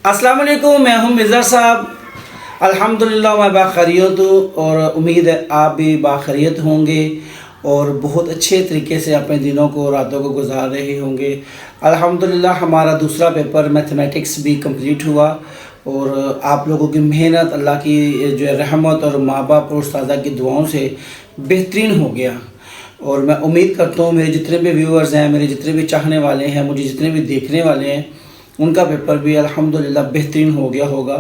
अस्सलाम वालेकुम, मैं हूं मिर्ज़ा साहब। अल्हम्दुलिल्लाह मैं बाखैरियत हूँ और उम्मीद है आप भी बाखैरियत होंगे और बहुत अच्छे तरीके से अपने दिनों को रातों को गुजार रहे होंगे। अल्हम्दुलिल्लाह हमारा दूसरा पेपर मैथमेटिक्स भी कंप्लीट हुआ और आप लोगों की मेहनत, अल्लाह की जो है रहमत और माँ बाप और उस्तादा की दुआओं से बेहतरीन हो गया। और मैं उम्मीद करता हूँ मेरे जितने भी व्यूअर्स हैं, मेरे जितने भी चाहने वाले हैं, मुझे जितने भी देखने वाले हैं, उनका पेपर भी अल्हम्दुलिल्लाह बेहतरीन हो गया होगा।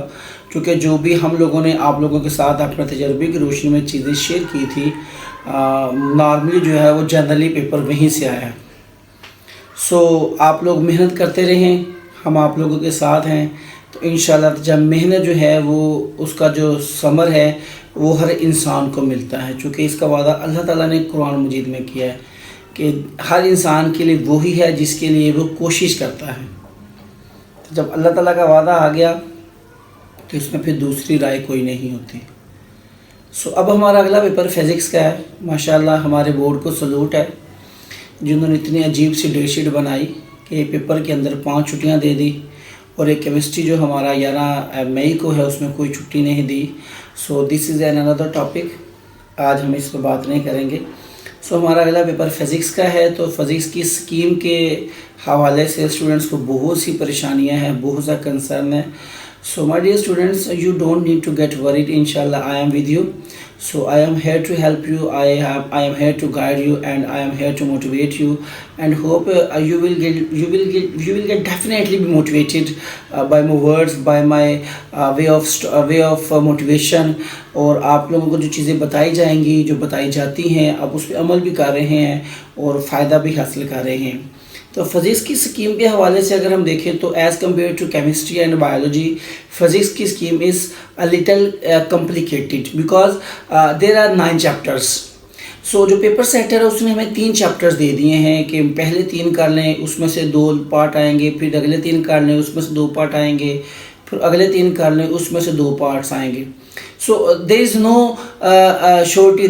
क्योंकि जो भी हम लोगों ने आप लोगों के साथ अपने तजर्बे की रोशनी में चीज़ें शेयर की थी, नॉर्मली जो है वो जनरली पेपर वहीं से आया है। सो आप लोग मेहनत करते रहें, हम आप लोगों के साथ हैं। तो इंशाल्लाह जब मेहनत जो है वो उसका जो समर है वो हर इंसान को मिलता है। चूँकि इसका वादा अल्लाह ताला ने कुरान मजीद में किया है कि हर इंसान के लिए वही है जिसके लिए वो कोशिश करता है। तो जब अल्लाह ताला का वादा आ गया तो इसमें फिर दूसरी राय कोई नहीं होती। सो अब हमारा अगला पेपर फिज़िक्स का है। माशाल्लाह हमारे बोर्ड को सलूट है जिन्होंने इतनी अजीब सी डेटशीट बनाई कि पेपर के अंदर 5 छुट्टियां दे दी और एक केमिस्ट्री जो हमारा 11 मई को है उसमें कोई छुट्टी नहीं दी। So this is an another topic, आज हम इस पर बात नहीं करेंगे। सो हमारा अगला पेपर फ़िज़िक्स का है। तो फ़िज़िक्स की स्कीम के हवाले से स्टूडेंट्स को बहुत सी परेशानियां हैं, बहुत सा कंसर्न है। So my dear students, you don't need to get worried. Inshallah, I am with you. So I am here to help you. I am here to guide you, and I am here to motivate you. And hope you will get definitely be motivated by my words, by my way of motivation. और आप लोगों को जो चीज़ें बताई जाएंगी, जो बताई जाती हैं, आप उस पर अमल भी कर रहे हैं और फ़ायदा भी हासिल कर रहे हैं। तो फ़िज़िक्स की स्कीम के हवाले से अगर हम देखें तो as compare to chemistry and biology, physics की scheme is a little complicated because there are 9 chapters. So जो पेपर सेटर है उसने हमें 3 चैप्टर्स दे दिए हैं कि पहले 3 कर लें, उसमें से 2 पार्ट आएंगे, फिर अगले 3 कर लें, उसमें से 2 पार्ट आएंगे, फिर अगले 3 कर लें, उसमें से 2 पार्ट्स आएंगे। So there is no surety,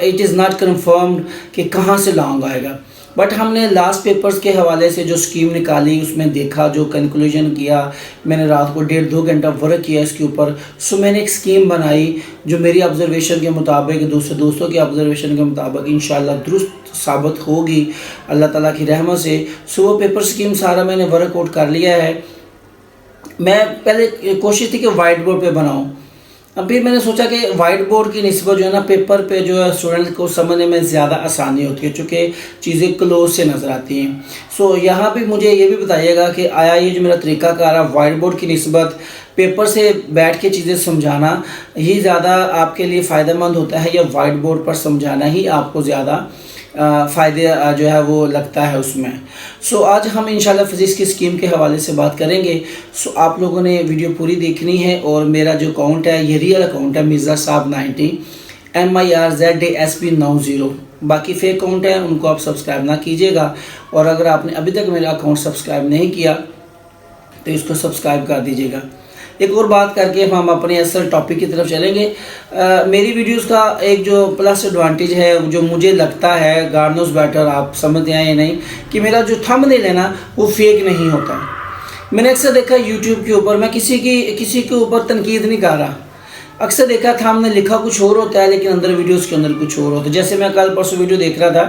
it is not confirmed कि कहाँ से लॉन्ग आएगा। बट हमने लास्ट पेपर्स के हवाले से जो स्कीम निकाली उसमें देखा, जो कंक्लूजन किया, मैंने रात को 1.5-2 घंटा वर्क किया इसके ऊपर। सो मैंने एक स्कीम बनाई जो मेरी ऑब्जर्वेशन के मुताबिक, दूसरे दोस्तों के ऑब्जर्वेशन के मुताबिक इंशाल्लाह दुरुस्त साबित होगी अल्लाह ताला की रहमत से। सो वो पेपर स्कीम सारा मैंने वर्कआउट कर लिया है। मैं पहले कोशिश थी कि वाइट बोर्ड पे बनाऊँ, अभी मैंने सोचा कि वाइट बोर्ड की निस्बत जो है ना पेपर पे जो है स्टूडेंट को समझने में ज़्यादा आसानी होती है चूँकि चीज़ें क्लोज से नज़र आती हैं। सो यहाँ भी मुझे ये भी बताइएगा कि आया ये जो मेरा तरीक़ाकार है वाइट बोर्ड की निस्बत पेपर से बैठ के चीज़ें समझाना ही ज़्यादा आपके लिए फ़ायदेमंद होता है या वाइट बोर्ड पर समझाना ही आपको ज़्यादा फ़ायदे जो है वो लगता है उसमें। सो आज हम इंशाल्लाह फ़िज़िक्स की स्कीम के हवाले से बात करेंगे। सो आप लोगों ने वीडियो पूरी देखनी है और मेरा जो अकाउंट है ये रियल अकाउंट है मिर्ज़ा साहब 90 MIRZASP90। बाकी फेक अकाउंट है उनको आप सब्सक्राइब ना कीजिएगा और अगर आपने अभी तक मेरा अकाउंट सब्सक्राइब नहीं किया तो इसको सब्सक्राइब कर दीजिएगा। एक और बात करके हम अपने असल टॉपिक की तरफ चलेंगे। मेरी वीडियोस का एक जो प्लस एडवांटेज है जो मुझे लगता है, गॉड नोज़ बेटर, आप समझते हैं या नहीं, कि मेरा जो थंबनेल है ना वो फेक नहीं होता। मैंने अक्सर देखा यूट्यूब के ऊपर, मैं किसी के ऊपर तनकीद नहीं कर रहा, अक्सर देखा था हमने लिखा कुछ और होता है लेकिन अंदर वीडियोस के अंदर कुछ और होता है। जैसे मैं कल परसों वीडियो देख रहा था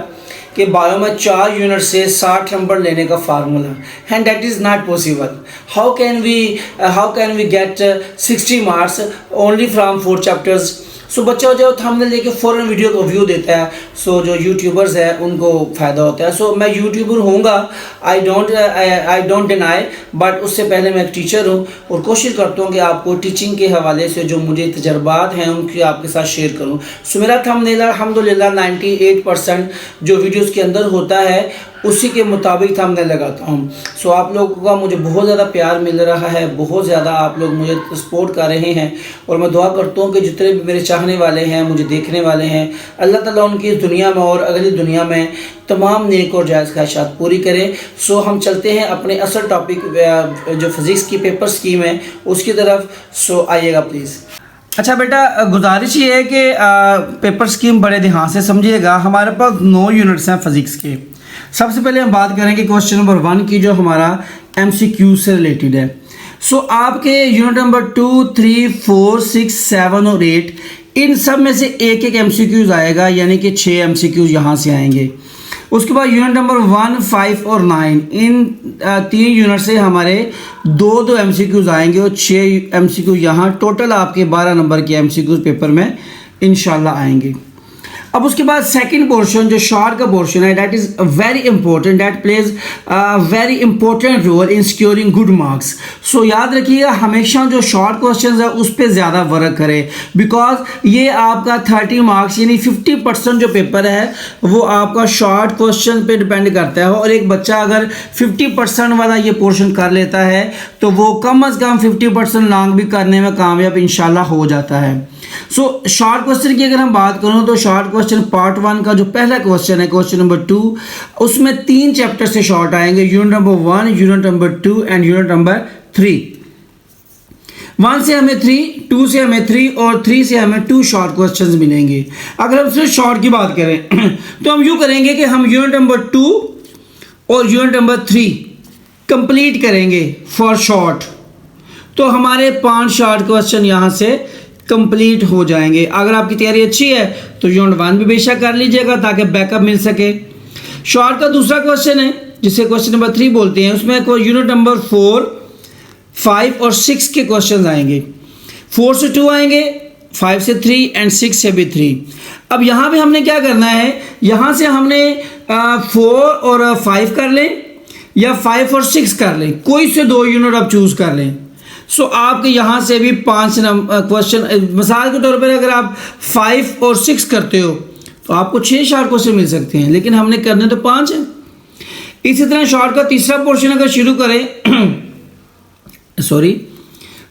कि बायो में 4 यूनिट से 60 नंबर लेने का formula, and that is not possible. How can we get 60 marks only from 4 chapters. So बच्चा जो थंबनेल लेके फ़ौरन वीडियो को व्यू देता है, सो जो यूट्यूबर्स हैं उनको फ़ायदा होता है। सो मैं यूट्यूबर होऊंगा, आई डोंट डिनाई, बट उससे पहले मैं एक टीचर हूँ और कोशिश करता हूँ कि आपको टीचिंग के हवाले से जो मुझे तजर्बात हैं उनकी आपके साथ शेयर करूँ। सो मेरा थंबनेल अल्हम्दुलिल्लाह 98% जो वीडियोज़ के अंदर होता है उसी के मुताबिक थंबनेल लगाता हूँ। सो आप लोगों का मुझे बहुत ज़्यादा प्यार मिल रहा है, बहुत ज़्यादा आप लोग मुझे सपोर्ट कर रहे हैं और मैं दुआ करता हूँ कि जितने भी मेरे चाहने वाले हैं, मुझे देखने वाले हैं, अल्लाह ताला उनकी इस दुनिया में और अगली दुनिया में तमाम नेक और जायज़ ख्वाहिशात पूरी करें। सो हम चलते हैं अपने असल टॉपिक जो फ़िज़िक्स की पेपर स्कीम है उसकी तरफ। सो आइएगा प्लीज़। अच्छा बेटा, गुजारिश ये है कि पेपर स्कीम बड़े ध्यान से समझिएगा। हमारे पास 9 यूनिट्स हैं फ़िज़िक्स के। सबसे पहले हम बात करेंगे क्वेश्चन नंबर 1 की जो हमारा MCQ से रिलेटेड है। सो आपके यूनिट नंबर 2, 3, 4, 6, 7 और 8 इन सब में से एक एक MCQs आएगा, यानी कि 6 MCQs यहाँ से आएंगे। उसके बाद यूनिट नंबर 1, 5 और 9 इन 3 यूनिट से हमारे 2 MCQs आएंगे और 6 MCQ यहाँ, टोटल आपके 12 नंबर के MCQs पेपर में इंशाल्लाह आएंगे। अब उसके बाद सेकंड पोर्शन जो शॉर्ट का पोर्शन है, that is very important, that plays very important role in securing good marks. So याद रखिएगा हमेशा जो शॉर्ट क्वेश्चन है उस पर ज़्यादा वर्क करें, बिकॉज ये आपका 30 मार्क्स यानी 50% जो पेपर है वो आपका शॉर्ट क्वेश्चन पे डिपेंड करता है। और एक बच्चा अगर 50% वाला ये पोर्शन कर लेता है तो वो कम अज़ कम 50% लॉन्ग भी करने में कामयाब इंशाल्लाह हो जाता है। सो शॉर्ट क्वेश्चन की अगर हम बात करूं तो शॉर्ट क्वेश्चन पार्ट 1 का जो पहला क्वेश्चन है, क्वेश्चन नंबर 2, उसमें 3 चैप्टर से शॉर्ट आएंगे, unit number 1, unit number 2 and unit number 3। 1 से हमें 3, 2 से हमें 3 और 3 से हमें 2 शॉर्ट क्वेश्चंस मिलेंगे। अगर हम सिर्फ शॉर्ट की बात करें तो हम यूँ करेंगे कि हम यूनिट नंबर 2 और यूनिट नंबर 3 कंप्लीट करेंगे फॉर शॉर्ट, तो हमारे 5 शॉर्ट क्वेश्चन यहाँ से कंप्लीट हो जाएंगे। अगर आपकी तैयारी अच्छी है तो यूनिट 1 भी बेशक कर लीजिएगा ताकि बैकअप मिल सके। शॉर्ट का दूसरा क्वेश्चन है जिसे क्वेश्चन नंबर 3 बोलते हैं, उसमें यूनिट नंबर 4, 5 और 6 के क्वेश्चन आएंगे। 4 से 2 आएंगे, 5 से 3 एंड 6 से भी 3। अब यहाँ पे हमने क्या करना है, यहाँ से हमने 4 और 5 कर लें या 5 और 6 कर लें, कोई से 2 यूनिट आप चूज़ कर लें। सो आपके यहाँ से भी 5 क्वेश्चन, मिसाल के तौर पर अगर आप 5 और 6 करते हो तो आपको 6 शॉर्ट क्वेश्चन मिल सकते हैं, लेकिन हमने करने तो 5 हैं। इसी तरह शॉर्ट का तीसरा पोर्शन अगर शुरू करें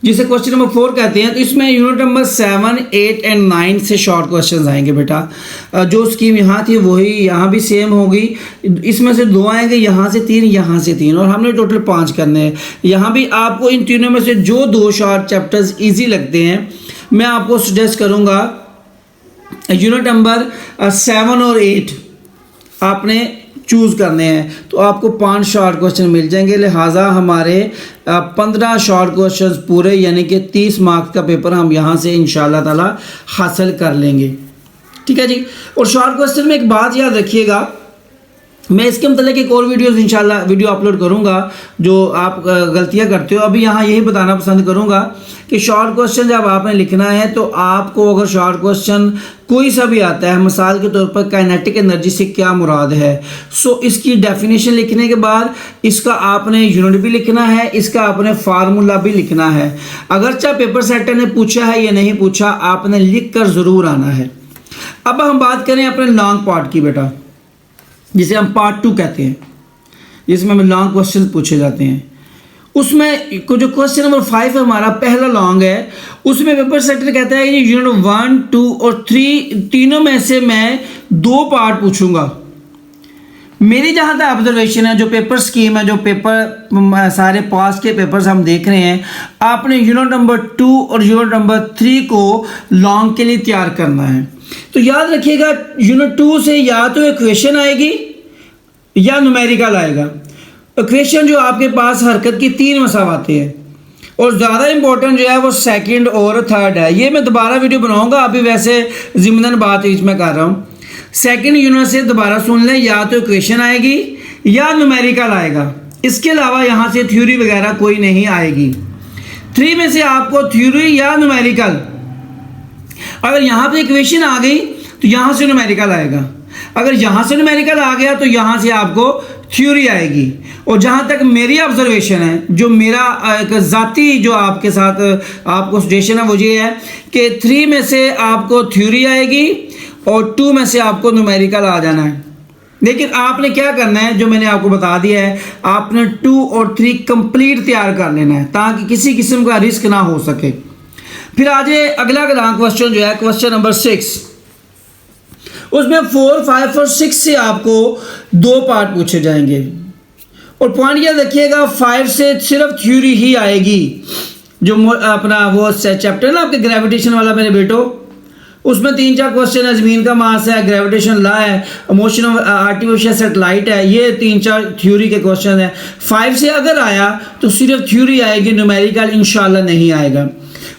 जिसे क्वेश्चन नंबर 4 कहते हैं, तो इसमें यूनिट नंबर 7, 8 एंड 9 से शॉर्ट क्वेश्चंस आएंगे बेटा। जो स्कीम यहाँ थी वही यहाँ भी सेम होगी, इसमें से 2 आएंगे, यहाँ से 3, यहाँ से 3, और हमने टोटल 5 करने हैं। यहाँ भी आपको इन तीनों में से जो 2 शॉर्ट चैप्टर्स ईजी लगते हैं मैं आपको सजेस्ट करूँगा यूनिट नंबर 7 और 8 आपने चूज़ करने हैं, तो आपको 5 शॉर्ट क्वेश्चन मिल जाएंगे। लिहाजा हमारे 15 शॉर्ट क्वेश्चंस पूरे यानी कि 30 मार्क्स का पेपर हम यहाँ से इंशाल्लाह ताला हासिल कर लेंगे। ठीक है जी। और शॉर्ट क्वेश्चन में एक बात याद रखिएगा, मैं इसके मतलब एक और वीडियोस इंशाल्लाह वीडियो अपलोड करूंगा जो आप गलतियां करते हो। अभी यहाँ यही बताना पसंद करूंगा कि शॉर्ट क्वेश्चन जब आपने लिखना है तो आपको अगर शॉर्ट क्वेश्चन कोई सा भी आता है, मिसाल के तौर पर काइनेटिक एनर्जी से क्या मुराद है, सो इसकी डेफिनेशन लिखने के बाद इसका आपने यूनिट भी लिखना है, इसका आपने फार्मूला भी लिखना है। अगरचे पेपर सेटर ने पूछा है या नहीं पूछा, आपने लिख कर ज़रूर आना है। अब हम बात करें अपने लॉन्ग पार्ट की बेटा, जिसे हम पार्ट 2 कहते हैं, जिसमें हमें लॉन्ग क्वेश्चन पूछे जाते हैं। उसमें जो क्वेश्चन नंबर 5 हमारा पहला लॉन्ग है, उसमें पेपर सेटर कहता है कि यूनिट 1, 2 और 3 तीनों में से मैं 2 पार्ट पूछूंगा। मेरी जहाँ तक ऑब्जर्वेशन है, जो पेपर स्कीम है, जो पेपर सारे पास के पेपर्स हम देख रहे हैं, आपने यूनिट नंबर 2 और यूनिट नंबर 3 को लॉन्ग के लिए तैयार करना है। तो याद रखिएगा यूनिट 2 से या तो इक्वेशन आएगी या न्यूमेरिकल आएगा। इक्वेशन जो आपके पास हरकत की 3 मसावातें हैं, और ज़्यादा इंपॉर्टेंट जो है वो सेकंड और थर्ड है। ये मैं दोबारा वीडियो बनाऊंगा, अभी वैसे ज़िम्मन बात इसमें कर रहा हूँ। सेकंड यूनिट से दोबारा सुन लें, या तो इक्वेशन आएगी या न्यूमेरिकल आएगा, इसके अलावा यहाँ से थ्योरी वगैरह कोई नहीं आएगी। 3 में से आपको थ्योरी या न्यूमेरिकल, अगर यहाँ पे इक्वेशन आ गई तो यहाँ से न्यूमेरिकल आएगा, अगर यहाँ से न्यूमेरिकल आ गया तो यहाँ से आपको थ्योरी आएगी। और जहाँ तक मेरी ऑब्जर्वेशन है, जो मेरा एक ज़ाती जो आपके साथ आपको सजेशन है वो ये है कि 3 में से आपको थ्योरी आएगी और 2 में से आपको न्यूमेरिकल आ जाना है। लेकिन आपने क्या करना है, जो मैंने आपको बता दिया है, आपने 2 और 3 कंप्लीट तैयार कर लेना है ताकि किसी किस्म का रिस्क ना हो सके। फिर आज अगला क्वेश्चन जो है क्वेश्चन नंबर 6, उसमें 4, 5 और 6 से आपको 2 पार्ट पूछे जाएंगे। और पॉइंट याद रखिएगा 5 से सिर्फ थ्योरी ही आएगी, जो अपना वो चैप्टर ना आपके ग्रेविटेशन वाला मेरे बेटो, उसमें 3-4 क्वेश्चन है, ज़मीन का मास है, ग्रेविटेशन लॉ है, मोशन ऑफ आर्टिफिशियल सैटेलाइट है, ये 3-4 थ्योरी के क्वेश्चन है। 5 से अगर आया तो सिर्फ थ्योरी आएगी, न्यूमेरिकल इंशाल्लाह नहीं आएगा।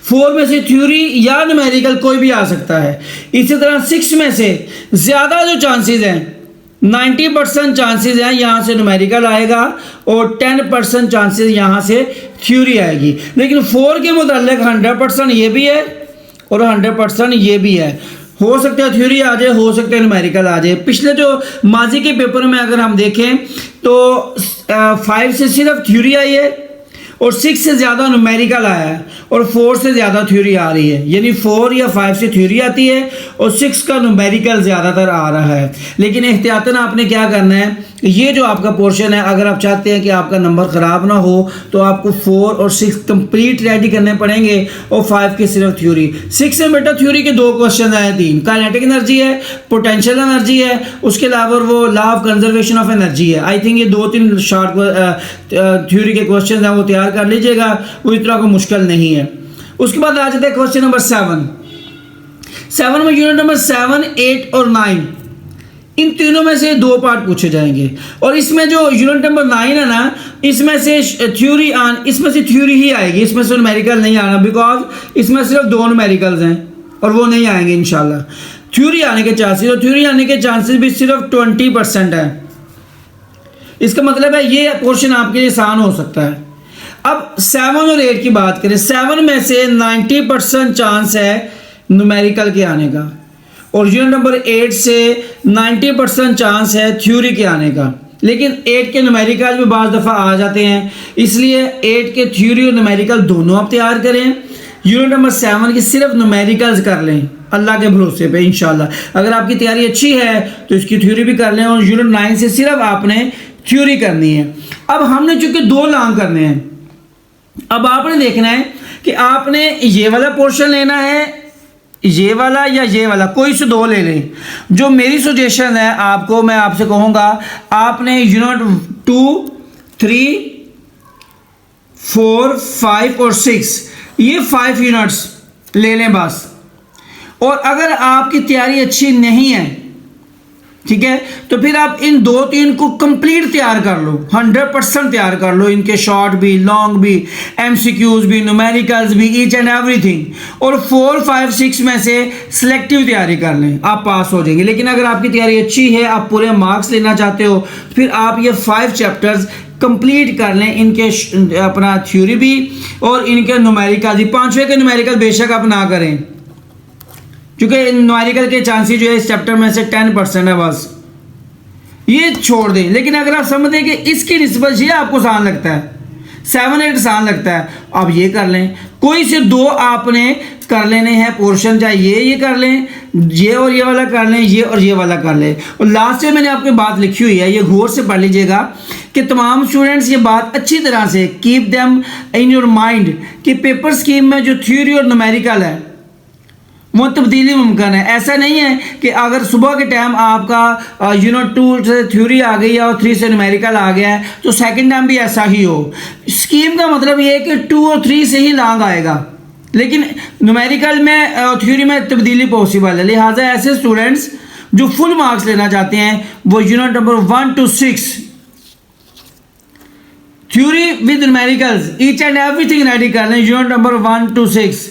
4 में से थ्योरी या न्यूमेरिकल कोई भी आ सकता है। इसी तरह 6 में से ज़्यादा जो चांसेस हैं, 90% चांसेस हैं यहाँ से न्यूमेरिकल आएगा और 10% चांसेस यहाँ से थ्योरी आएगी। लेकिन 4 के मुताल्लिक 100% ये भी है और 100% ये भी है। हो सकता है थ्योरी आ जाए, हो सकता है न्यूमेरिकल आ जाए। पिछले जो माजी के पेपर में अगर हम देखें तो 5 से सिर्फ थ्योरी आई है और 6 से ज़्यादा न्यूमेरिकल आया है और 4 से ज़्यादा थ्योरी आ रही है। यानी 4 या 5 से थ्योरी आती है और 6 का न्यूमेरिकल ज़्यादातर आ रहा है। लेकिन एहतियातन आपने क्या करना है, ये जो आपका पोर्शन है, अगर आप चाहते हैं कि आपका नंबर ख़राब ना हो तो आपको 4 और 6 कंप्लीट रेडी करने पड़ेंगे और 5 की सिर्फ थ्योरी। 6 में बेटा थ्योरी के 2 क्वेश्चन आए, 3 काइनेटिक एनर्जी है, पोटेंशियल एनर्जी है, उसके अलावा वो law of conservation of energy है। आई थिंक ये 2-3 शॉर्ट थ्योरी के क्वेश्चन हैं, वो तैयार कर लीजिएगा, वो इतना को मुश्किल नहीं है। उसके बाद आ जाते हैं क्वेश्चन नंबर 7 में यूनिट नंबर 7, 8 और 9 इन तीनों में से 2 पार्ट पूछे जाएंगे। और इसमें जो यूनिट नंबर 9 है ना, इसमें से थ्योरी ही आएगी, इसमें से न्यूमेरिकल नहीं आना, बिकॉज इसमें सिर्फ 2 न्यूमेरिकल्स हैं और वो नहीं आएंगे इंशाल्लाह। थ्योरी आने के चांसेस, और थ्योरी आने के चांसेस भी सिर्फ 20% है। इसका मतलब है ये पोर्शन आपके लिए आसान हो सकता है। अब 7 और 8 की बात करें, 7 में से 90% चांस है न्यूमेरिकल के आने का और यूनिट नंबर 8 से 90% चांस है थ्योरी के आने का। लेकिन 8 के न्यूमेरिकल भी बाज़ दफ़ा आ जाते हैं, इसलिए 8 के थ्योरी और न्यूमेरिकल दोनों आप तैयार करें। यूनिट नंबर 7 की सिर्फ न्यूमेरिकल्स कर लें अल्लाह के भरोसे पे इंशाल्लाह। अगर आपकी तैयारी अच्छी है तो इसकी थ्योरी भी कर लें और यूनिट 9 से सिर्फ आपने थ्योरी करनी है। अब हमने चूंकि 2 लॉन्ग करने हैं, अब आपने देखना है कि आपने ये वाला पोर्शन लेना है, ये वाला या ये वाला, कोई से 2 ले लें। जो मेरी सजेशन है आपको, मैं आपसे कहूँगा आपने यूनिट 2, 3, 4, 5 और 6 ये 5 यूनिट्स ले लें बस। और अगर आपकी तैयारी अच्छी नहीं है, ठीक है, तो फिर आप इन 2-3 को कंप्लीट तैयार कर लो, 100% तैयार कर लो, इनके शॉर्ट भी, लॉन्ग भी, एमसीक्यूज भी, न्यूमेरिकल्स भी, ईच एंड एवरीथिंग। और 4, 5, 6 में से सिलेक्टिव तैयारी कर लें, आप पास हो जाएंगे। लेकिन अगर आपकी तैयारी अच्छी है, आप पूरे मार्क्स लेना चाहते हो, फिर आप ये 5 चैप्टर्स कंप्लीट कर लें, इनके अपना थ्योरी भी और इनके न्यूमेरिकल भी। 5वें के न्यूमेरिकल बेशक आप ना करें, क्योंकि न्यूमेरिकल के चांसेस जो है इस चैप्टर में से 10% है, बस ये छोड़ दें। लेकिन अगर आप समझें कि इसकी निस्बत ये आपको आसान लगता है, 7, 8 आसान लगता है, आप ये कर लें। कोई से 2 आपने कर लेने हैं पोर्शन, चाहे ये कर लें, ये और ये वाला कर लें, ये और ये वाला कर लें। और लास्ट में मैंने आपको बात लिखी हुई है, ये गौर से पढ़ लीजिएगा कि तमाम स्टूडेंट्स ये बात अच्छी तरह से keep them in your mind कि पेपर स्कीम में जो थ्योरी और न्यूमेरिकल है वो तब्दीली मुमकिन है। ऐसा नहीं है कि अगर सुबह के टाइम आपका यूनिट 2 से थ्योरी आ गई है और 3 से न्यूमेरिकल आ गया है तो सेकंड टाइम भी ऐसा ही हो। स्कीम का मतलब ये है कि 2 और 3 से ही लॉन्ग आएगा, लेकिन न्यूमेरिकल में और थ्योरी में तब्दीली पॉसिबल है। लिहाजा ऐसे स्टूडेंट्स जो फुल मार्क्स लेना चाहते हैं वो unit number 1 to 6 theory with numericals each and everything ready कर लें, यूनिट नंबर 1 to 6,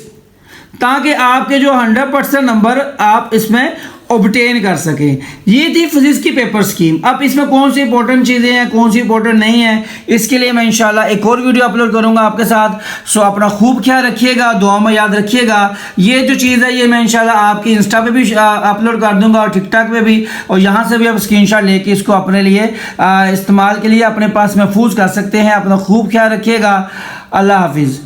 ताकि आपके जो 100% नंबर आप इसमें ऑब्टेन कर सकें। ये थी फिजिक्स की पेपर स्कीम। अब इसमें कौन सी इंपॉर्टेंट चीज़ें हैं, कौन सी इंपॉर्टेंट नहीं है, इसके लिए मैं इंशाल्लाह एक और वीडियो अपलोड करूंगा आपके साथ। सो अपना खूब ख्याल रखिएगा, दुआ में याद रखिएगा। ये जो चीज़ है ये मैं इंशाल्लाह आपकी इंस्टा पे भी अपलोड कर दूंगा और टिकटॉक पे भी, और यहाँ से भी आप स्क्रीनशॉट लेके इसको अपने लिए इस्तेमाल के लिए अपने पास महफूज कर सकते हैं। अपना खूब ख्याल रखिएगा। अल्लाह हाफिज़।